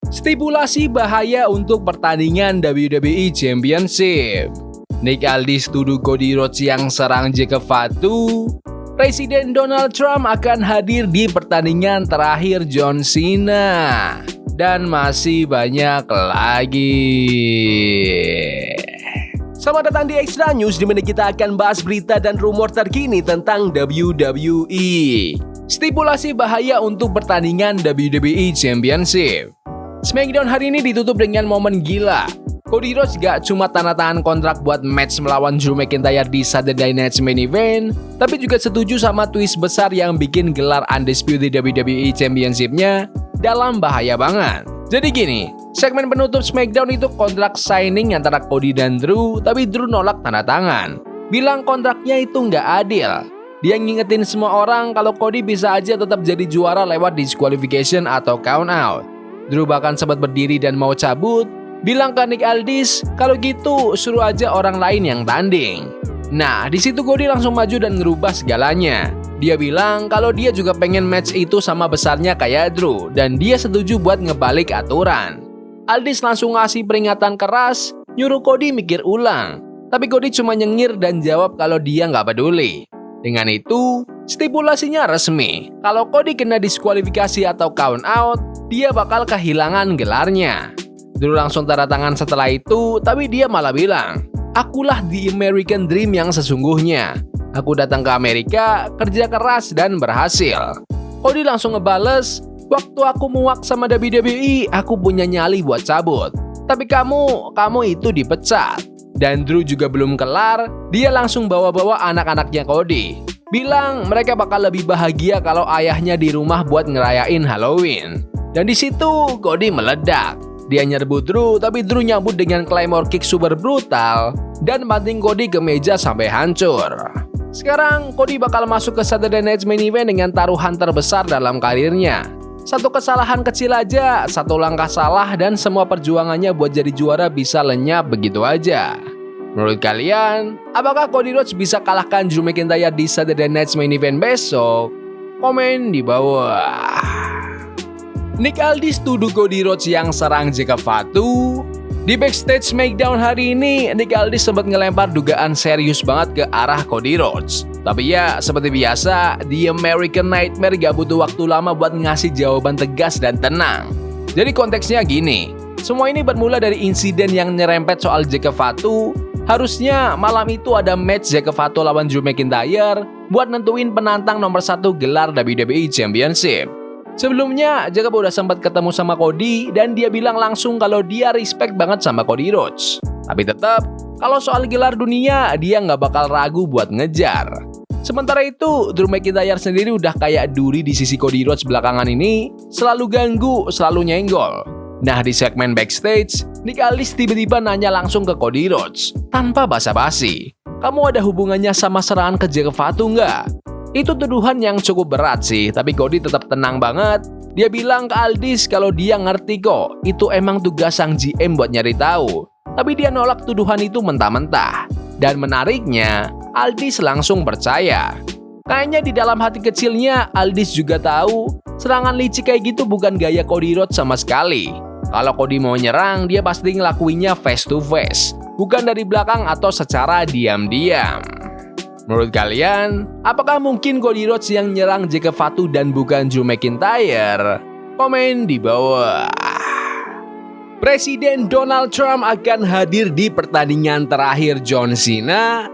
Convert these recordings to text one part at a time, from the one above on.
Stipulasi bahaya untuk pertandingan WWE Championship. Nick Aldis tuduh Cody Rhodes yang serang Jake Fatu. Presiden Donald Trump akan hadir di pertandingan terakhir John Cena. Dan masih banyak lagi. Selamat datang di Extra News, di mana kita akan bahas berita dan rumor terkini tentang WWE. Stipulasi bahaya untuk pertandingan WWE Championship. SmackDown hari ini ditutup dengan momen gila. Cody Rhodes gak cuma tanda tangan kontrak buat match melawan Drew McIntyre di Saturday Night's Main Event, tapi juga setuju sama twist besar yang bikin gelar Undisputed WWE Championship-nya dalam bahaya banget. Jadi gini, segmen penutup SmackDown itu kontrak signing antara Cody dan Drew, tapi Drew nolak tanda tangan. Bilang kontraknya itu nggak adil. Dia ngingetin semua orang kalau Cody bisa aja tetap jadi juara lewat disqualification atau count out. Drew bahkan sempat berdiri dan mau cabut, bilang ke Nick Aldis, kalau gitu suruh aja orang lain yang tanding. Nah, di situ Cody langsung maju dan ngerubah segalanya. Dia bilang kalau dia juga pengen match itu sama besarnya kayak Drew, dan dia setuju buat ngebalik aturan. Aldis langsung ngasih peringatan keras, nyuruh Cody mikir ulang. Tapi Cody cuma nyengir dan jawab kalau dia nggak peduli. Dengan itu, stipulasinya resmi. Kalau Cody kena diskualifikasi atau count out, dia bakal kehilangan gelarnya. Drew langsung tanda tangan setelah itu, tapi dia malah bilang, akulah the American Dream yang sesungguhnya. Aku datang ke Amerika, kerja keras dan berhasil. Cody langsung ngebales, waktu aku muak sama WWE, aku punya nyali buat cabut. Tapi kamu itu dipecat. Dan Drew juga belum kelar, dia langsung bawa-bawa anak-anaknya Cody. Bilang mereka bakal lebih bahagia kalau ayahnya di rumah buat ngerayain Halloween. Dan di situ Cody meledak. Dia nyerbu Drew, tapi Drew nyambut dengan Claymore kick super brutal dan banting Cody ke meja sampai hancur. Sekarang Cody bakal masuk ke Saturday Night's Main Event dengan taruhan terbesar dalam karirnya. Satu kesalahan kecil aja, satu langkah salah dan semua perjuangannya buat jadi juara bisa lenyap begitu aja. Menurut kalian, apakah Cody Rhodes bisa kalahkan Drew McIntyre di Saturday Night's Main Event besok? Komen di bawah. Nick Aldis tuduh Cody Rhodes yang serang Jake Fatu. Di backstage SmackDown hari ini, Nick Aldis sempat ngelempar dugaan serius banget ke arah Cody Rhodes. Tapi ya, seperti biasa, The American Nightmare gak butuh waktu lama buat ngasih jawaban tegas dan tenang. Jadi konteksnya gini, semua ini bermula dari insiden yang nyerempet soal Jake Fatu. Harusnya malam itu ada match Jake Fatu lawan Drew McIntyre buat nentuin penantang nomor 1 gelar WWE Championship. Sebelumnya, Jake udah sempat ketemu sama Cody dan dia bilang langsung kalau dia respect banget sama Cody Rhodes. Tapi tetap, kalau soal gelar dunia, dia nggak bakal ragu buat ngejar. Sementara itu, Drew McIntyre sendiri udah kayak duri di sisi Cody Rhodes belakangan ini, selalu ganggu, selalu nyenggol. Nah, di segmen backstage, Nick Aldis tiba-tiba nanya langsung ke Cody Rhodes, tanpa basa-basi. Kamu ada hubungannya sama serangan ke Jake Fatu nggak? Itu tuduhan yang cukup berat sih, tapi Cody tetap tenang banget. Dia bilang ke Aldis kalau dia ngerti kok, itu emang tugas sang GM buat nyari tahu. Tapi dia nolak tuduhan itu mentah-mentah. Dan menariknya, Aldis langsung percaya. Kayaknya di dalam hati kecilnya, Aldis juga tahu serangan licik kayak gitu bukan gaya Cody Rhodes sama sekali. Kalau Cody mau nyerang, dia pasti ngelakuinnya face to face, bukan dari belakang atau secara diam-diam. Menurut kalian, apakah mungkin Cody Rhodes yang nyerang Jake Fatu dan bukan Drew McIntyre? Komen di bawah. Presiden Donald Trump akan hadir di pertandingan terakhir John Cena.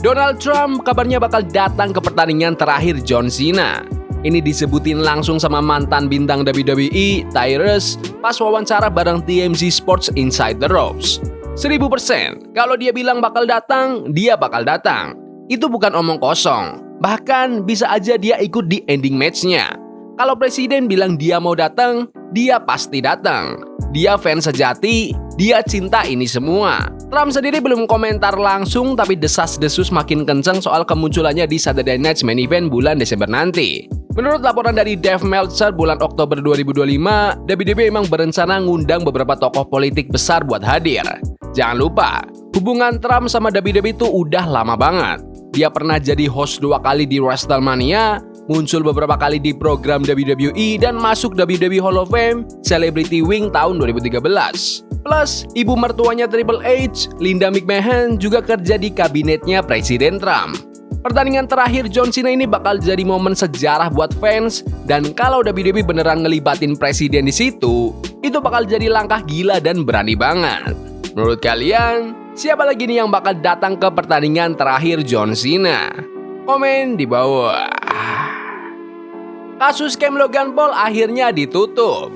Donald Trump kabarnya bakal datang ke pertandingan terakhir John Cena. Ini disebutin langsung sama mantan bintang WWE, Tyrus, pas wawancara bareng TMZ Sports Inside the Ropes. 1000%, kalau dia bilang bakal datang, dia bakal datang. Itu bukan omong kosong, bahkan bisa aja dia ikut di ending match-nya. Kalau presiden bilang dia mau datang, dia pasti datang. Dia fans sejati, dia cinta ini semua. Trump sendiri belum komentar langsung, tapi desas-desus makin kencang soal kemunculannya di Saturday Night's Main Event bulan Desember nanti. Menurut laporan dari Dave Meltzer bulan Oktober 2025, WWE emang berencana ngundang beberapa tokoh politik besar buat hadir. Jangan lupa, hubungan Trump sama WWE itu udah lama banget. Dia pernah jadi host 2 kali di WrestleMania, muncul beberapa kali di program WWE dan masuk WWE Hall of Fame Celebrity Wing tahun 2013. Plus, ibu mertuanya Triple H, Linda McMahon, juga kerja di kabinetnya Presiden Trump. Pertandingan terakhir John Cena ini bakal jadi momen sejarah buat fans, dan kalau WWE beneran ngelibatin presiden di situ, itu bakal jadi langkah gila dan berani banget. Menurut kalian, siapa lagi nih yang bakal datang ke pertandingan terakhir John Cena? Komen di bawah. Kasus scam Logan Paul akhirnya ditutup.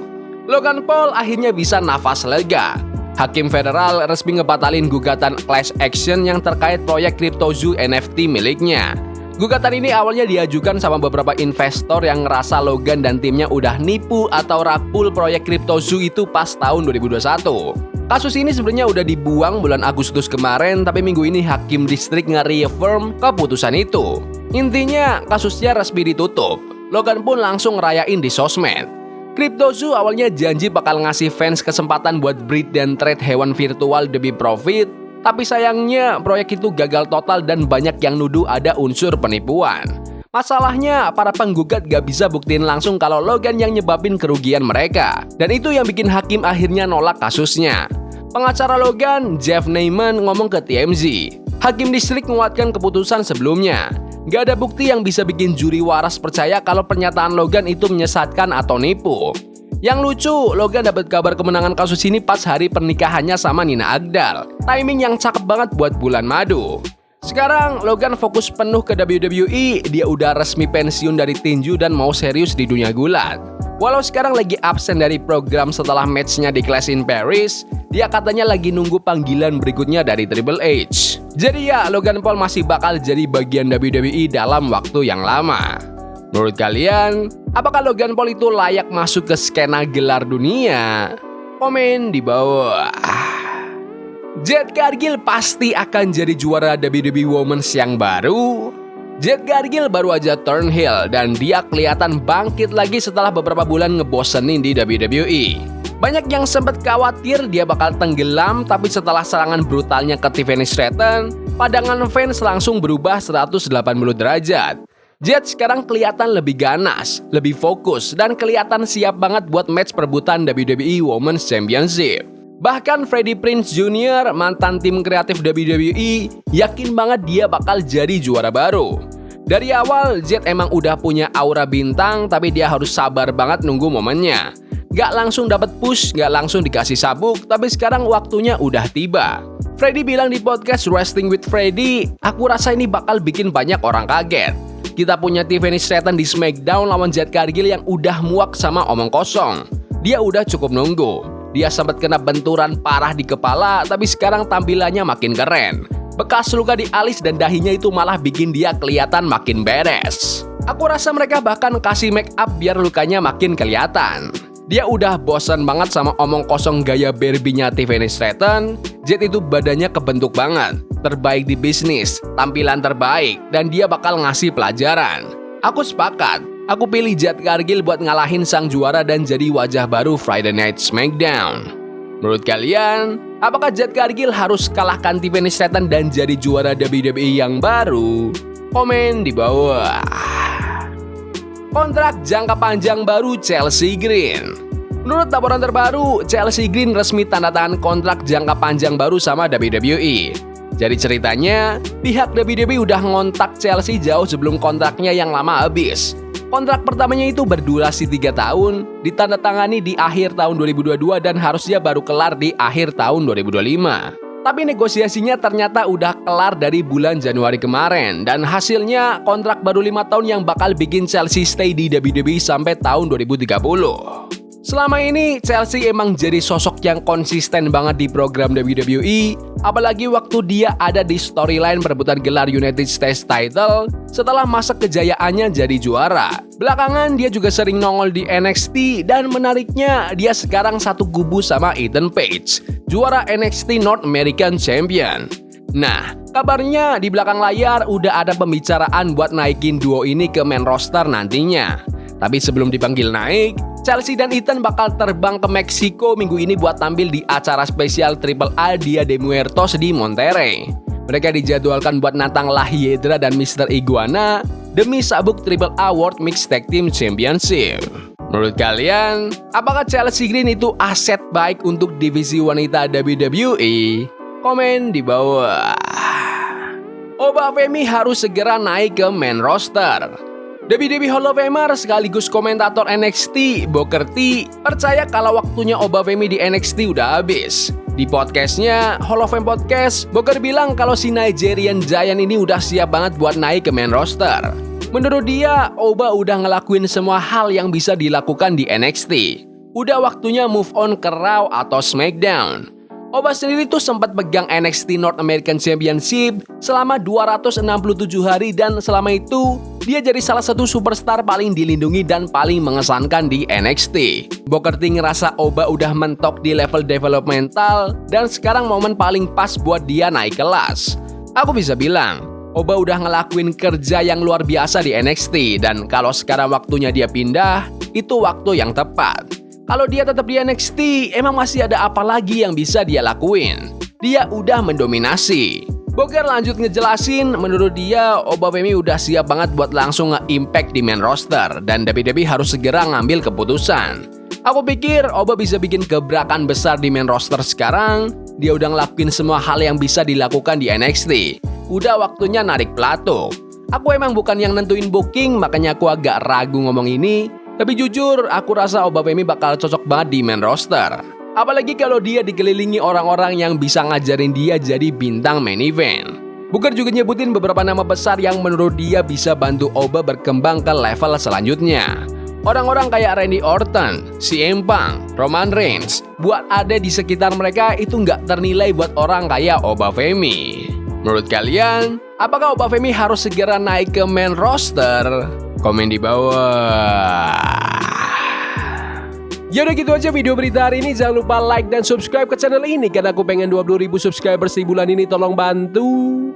Logan Paul akhirnya bisa nafas lega. Hakim federal resmi ngebatalin gugatan class action yang terkait proyek CryptoZoo NFT miliknya. Gugatan ini awalnya diajukan sama beberapa investor yang ngerasa Logan dan timnya udah nipu atau rakpul proyek CryptoZoo itu pas tahun 2021. Kasus ini sebenarnya udah dibuang bulan Agustus kemarin, tapi minggu ini Hakim Distrik nge-reaffirm keputusan itu. Intinya, kasusnya resmi ditutup. Logan pun langsung ngerayain di sosmed. CryptoZoo awalnya janji bakal ngasih fans kesempatan buat breed dan trade hewan virtual demi profit, tapi sayangnya proyek itu gagal total dan banyak yang nuduh ada unsur penipuan. Masalahnya, para penggugat gak bisa buktiin langsung kalau Logan yang nyebabin kerugian mereka, dan itu yang bikin hakim akhirnya nolak kasusnya. Pengacara Logan, Jeff Neyman, ngomong ke TMZ, Hakim Distrik menguatkan keputusan sebelumnya. Gak ada bukti yang bisa bikin juri waras percaya kalau pernyataan Logan itu menyesatkan atau nipu. Yang lucu, Logan dapat kabar kemenangan kasus ini pas hari pernikahannya sama Nina Agdal. Timing yang cakep banget buat bulan madu. Sekarang, Logan fokus penuh ke WWE, dia udah resmi pensiun dari tinju dan mau serius di dunia gulat. Walau sekarang lagi absen dari program setelah matchnya di Clash in Paris, dia katanya lagi nunggu panggilan berikutnya dari Triple H. Jadi ya, Logan Paul masih bakal jadi bagian WWE dalam waktu yang lama. Menurut kalian, apakah Logan Paul itu layak masuk ke skena gelar dunia? Komen di bawah. Jade Cargill pasti akan jadi juara WWE Women's yang baru. Jade Cargill baru aja turn heel dan dia kelihatan bangkit lagi setelah beberapa bulan ngebosenin di WWE. Banyak yang sempat khawatir dia bakal tenggelam, tapi setelah serangan brutalnya ke Tiffany Stratton, pandangan fans langsung berubah 180 derajat. Jade sekarang kelihatan lebih ganas, lebih fokus, dan kelihatan siap banget buat match perebutan WWE Women's Championship. Bahkan Freddie Prinze Jr., mantan tim kreatif WWE, yakin banget dia bakal jadi juara baru. Dari awal, Jade emang udah punya aura bintang, tapi dia harus sabar banget nunggu momennya. Gak langsung dapat push, gak langsung dikasih sabuk, tapi sekarang waktunya udah tiba. Freddie bilang di podcast Wrestling with Freddie, aku rasa ini bakal bikin banyak orang kaget. Kita punya Tiffany Stratton di SmackDown lawan Jade Cargill yang udah muak sama omong kosong. Dia udah cukup nunggu. Dia sempat kena benturan parah di kepala, tapi sekarang tampilannya makin keren. Bekas luka di alis dan dahinya itu malah bikin dia kelihatan makin beres. Aku rasa mereka bahkan kasih make up biar lukanya makin kelihatan. Dia udah bosan banget sama omong kosong gaya Barbie-nya Tiffany Stratton. Jade itu badannya kebentuk banget, terbaik di bisnis, tampilan terbaik, dan dia bakal ngasih pelajaran. Aku sepakat. Aku pilih Jade Cargill buat ngalahin sang juara dan jadi wajah baru Friday Night SmackDown. Menurut kalian, apakah Jade Cargill harus kalahkan Tiffany Stratton dan jadi juara WWE yang baru? Komen di bawah. Kontrak jangka panjang baru Chelsea Green. Menurut laporan terbaru, Chelsea Green resmi tanda tangan kontrak jangka panjang baru sama WWE. Jadi ceritanya, pihak WWE udah ngontak Chelsea jauh sebelum kontraknya yang lama habis. Kontrak pertamanya itu berdurasi 3 tahun, ditandatangani di akhir tahun 2022 dan harusnya baru kelar di akhir tahun 2025. Tapi negosiasinya ternyata udah kelar dari bulan Januari kemarin, dan hasilnya kontrak baru 5 tahun yang bakal bikin Chelsea stay di WWE sampai tahun 2030. Selama ini, Chelsea emang jadi sosok yang konsisten banget di program WWE, apalagi waktu dia ada di storyline perebutan gelar United States title setelah masa kejayaannya jadi juara. Belakangan, dia juga sering nongol di NXT, dan menariknya, dia sekarang satu kubu sama Ethan Page, juara NXT North American Champion. Nah, kabarnya di belakang layar udah ada pembicaraan buat naikin duo ini ke main roster nantinya. Tapi sebelum dipanggil naik, Chelsea dan Ethan bakal terbang ke Meksiko minggu ini buat tampil di acara spesial Triple A Dia de Muertos di Monterrey. Mereka dijadwalkan buat nantang La Hiedra dan Mr. Iguana demi sabuk Triple A World Mixed Tag Team Championship. Menurut kalian, apakah Chelsea Green itu aset baik untuk divisi wanita WWE? Komen di bawah. Oba Femi harus segera naik ke main roster. WWE Hall of Famer sekaligus komentator NXT, Booker T, percaya kalau waktunya Oba Femi di NXT udah habis. Di podcastnya, Hall of Fame Podcast, Booker bilang kalau si Nigerian Giant ini udah siap banget buat naik ke main roster. Menurut dia, Oba udah ngelakuin semua hal yang bisa dilakukan di NXT. Udah waktunya move on ke Raw atau SmackDown. Oba sendiri tuh sempat pegang NXT North American Championship selama 267 hari dan selama itu dia jadi salah satu superstar paling dilindungi dan paling mengesankan di NXT. Booker T ngerasa Oba udah mentok di level developmental dan sekarang momen paling pas buat dia naik kelas. Aku bisa bilang, Oba udah ngelakuin kerja yang luar biasa di NXT dan kalau sekarang waktunya dia pindah, itu waktu yang tepat. Kalau dia tetap di NXT, emang masih ada apa lagi yang bisa dia lakuin? Dia udah mendominasi. Booker lanjut ngejelasin, menurut dia, Oba Femi udah siap banget buat langsung nge-impact di main roster dan WWE harus segera ngambil keputusan. Aku pikir Oba bisa bikin gebrakan besar di main roster sekarang. Dia udah ngelakuin semua hal yang bisa dilakukan di NXT. Udah waktunya narik Plato. Aku emang bukan yang nentuin booking, makanya aku agak ragu ngomong ini. Tapi jujur, aku rasa Oba Femi bakal cocok banget di main roster. Apalagi kalau dia dikelilingi orang-orang yang bisa ngajarin dia jadi bintang main event. Booker juga nyebutin beberapa nama besar yang menurut dia bisa bantu Oba berkembang ke level selanjutnya. Orang-orang kayak Randy Orton, CM Punk, Roman Reigns, buat ada di sekitar mereka itu nggak ternilai buat orang kayak Oba Femi. Menurut kalian, apakah Oba Femi harus segera naik ke main roster? Komen di bawah. Ya udah gitu aja video berita hari ini. Jangan lupa like dan subscribe ke channel ini karena aku pengen 20.000 subscribers di bulan ini. Tolong bantu.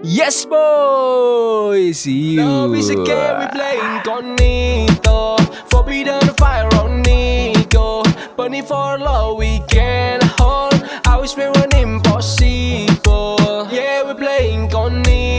Yes boy. See you. Love is a game we play incognito. Forbidden fire on Nico. Burning for love we can hold. I wish we were impossible. Yeah, we play incognito.